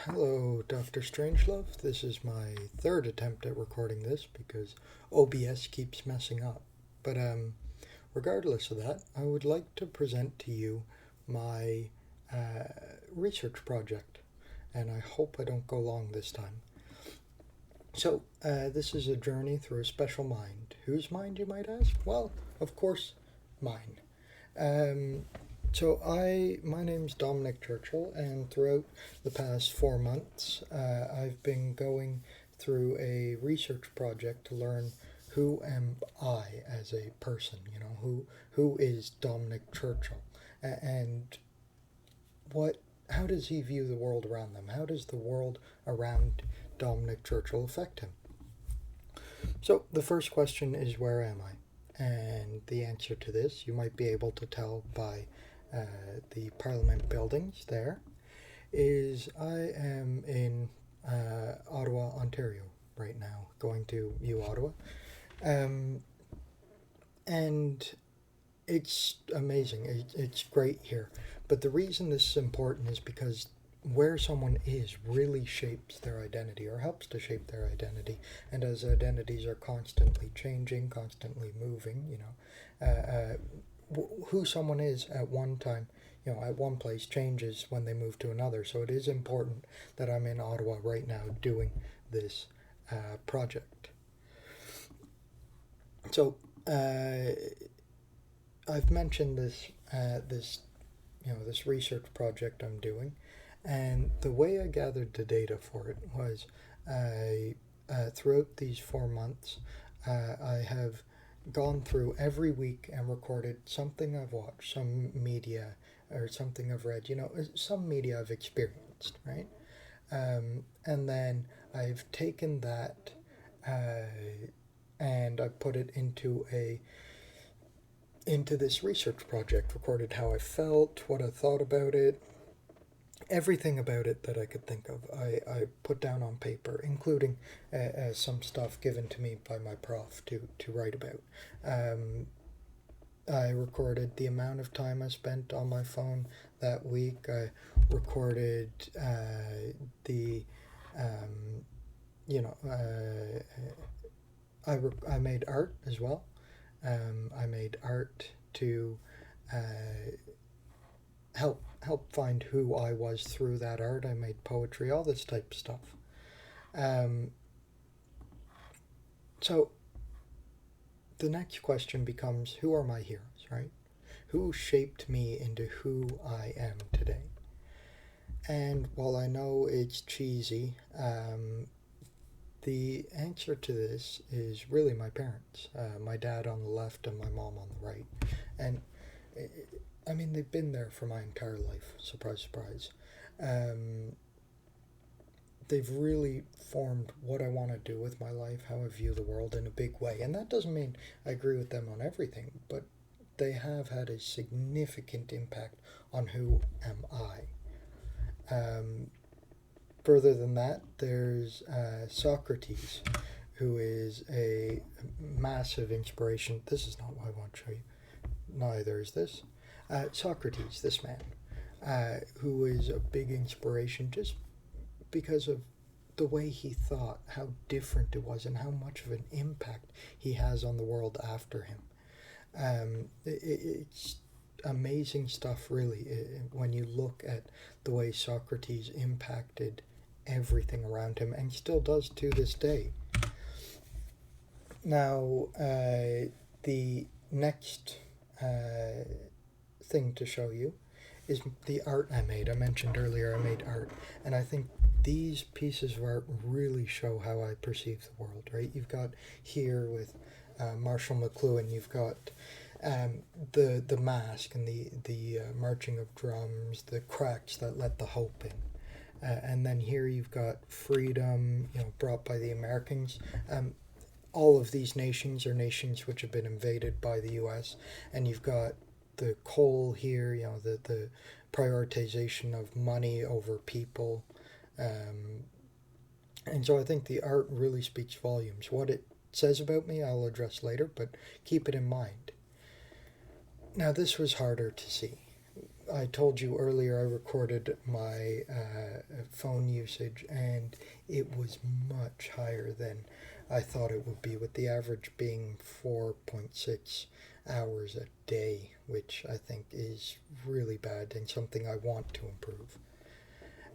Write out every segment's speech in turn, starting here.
Hello, Dr. Strangelove. This is my third attempt at recording this because OBS keeps messing up. But regardless of that, I would like to present to you my research project, and I hope I don't go long this time. So, this is a journey through a special mind. Whose mind, you might ask? Well, of course, mine. Um, my name's Dominic Churchill, and throughout the past 4 months, I've been going through a research project to learn who am I as a person. Who is Dominic Churchill, and what? How does he view the world around them? How does the world around Dominic Churchill affect him? So the first question is, where am I? And the answer to this, you might be able to tell by the Parliament buildings there, is I am in Ottawa, Ontario right now, going to Ottawa. And it's amazing. It's great here. But the reason this is important is because where someone is really shapes their identity or helps to shape their identity. And as identities are constantly changing, constantly moving, who someone is at one time, at one place changes when they move to another. So it is important that I'm in Ottawa right now doing this project. So I've mentioned this research project I'm doing, and the way I gathered the data for it was throughout these 4 months, I have gone through every week and recorded something I've watched, some media, or something I've read, some media I've experienced, right? And then I've taken that and I put it into this research project, recorded how I felt, what I thought about it, everything about it that I could think of. I put down on paper, including some stuff given to me by my prof to write about. I recorded the amount of time I spent on my phone that week. I recorded the, you know, I made art as well. I made art to help find who I was through that art. I made poetry, all this type of stuff. Um, so the next question becomes, who are my heroes, right? Who shaped me into who I am today? And while I know it's cheesy, the answer to this is really my parents, my dad on the left and my mom on the right. And I mean, they've been there for my entire life, surprise, surprise. Um, they've really formed what I want to do with my life, how I view the world in a big way. And that doesn't mean I agree with them on everything, but they have had a significant impact on who am I. Further than that, there's Socrates, who is a massive inspiration. This is not what I want to show you. Neither is this. Socrates, this man, who is a big inspiration just because of the way he thought, how different it was, and how much of an impact he has on the world after him. It's amazing stuff, really, when you look at the way Socrates impacted everything around him and still does to this day. Now, the next thing to show you is the art I made. I mentioned earlier I made art, and I think these pieces of art really show how I perceive the world, right? You've got here with Marshall McLuhan, you've got the mask and the marching of drums, the cracks that let the hope in. And then here you've got freedom, brought by the Americans. All of these nations are nations which have been invaded by the U.S. And you've got the coal here, the prioritization of money over people. And so I think the art really speaks volumes. What it says about me, I'll address later, but keep it in mind. Now, this was harder to see. I told you earlier I recorded my phone usage, and it was much higher than I thought it would be, with the average being 4.6 hours a day, which I think is really bad and something I want to improve.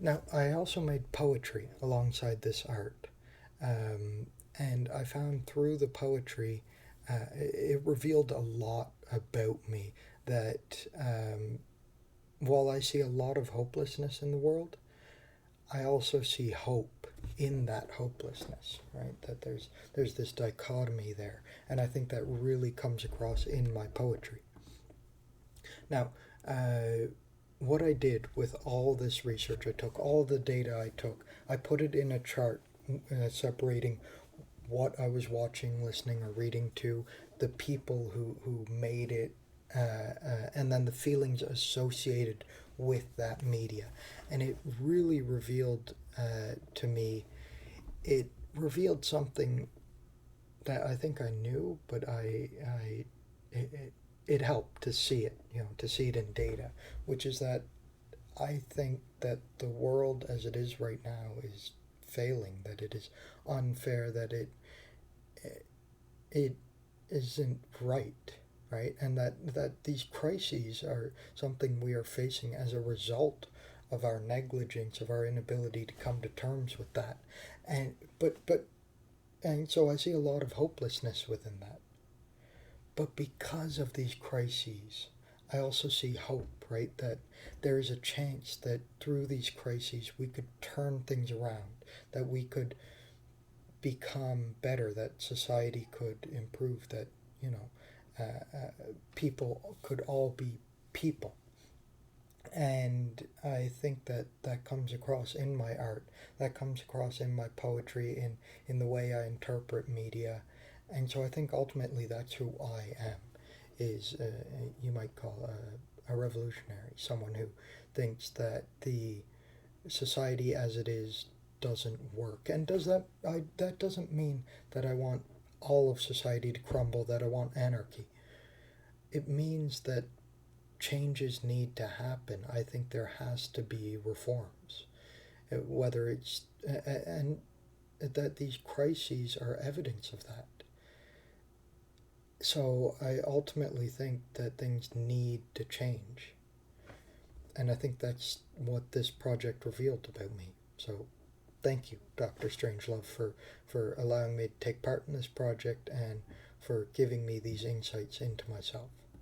Now, I also made poetry alongside this art, um, and I found through the poetry it revealed a lot about me that while I see a lot of hopelessness in the world, I also see hope in that hopelessness, right? That there's this dichotomy there, and I think that really comes across in my poetry. Now, what I did with all this research I took, all the data I took, I put it in a chart separating what I was watching, listening, or reading to, the people who made it, and then the feelings associated with that media. And it really revealed to me, it revealed something that I think I knew, but it helped to see it, to see it in data, which is that I think that the world as it is right now is failing, that it is unfair, that it isn't right, right? And that these crises are something we are facing as a result of our negligence, of our inability to come to terms with that. And and so I see a lot of hopelessness within that. But because of these crises, I also see hope, right? That there is a chance that through these crises we could turn things around, that we could become better, that society could improve, that, you know, people could all be people. And I think that that comes across in my art, that comes across in my poetry, in the way I interpret media. And so I think ultimately that's who I am, is you might call a revolutionary, someone who thinks that the society as it is doesn't work. And that doesn't mean that I want all of society to crumble, that I want anarchy. It means that changes need to happen. I think there has to be reforms, whether it's and that these crises are evidence of that. So I ultimately think that things need to change, and I think that's what this project revealed about me. So thank you, Dr. Strangelove, for allowing me to take part in this project and for giving me these insights into myself.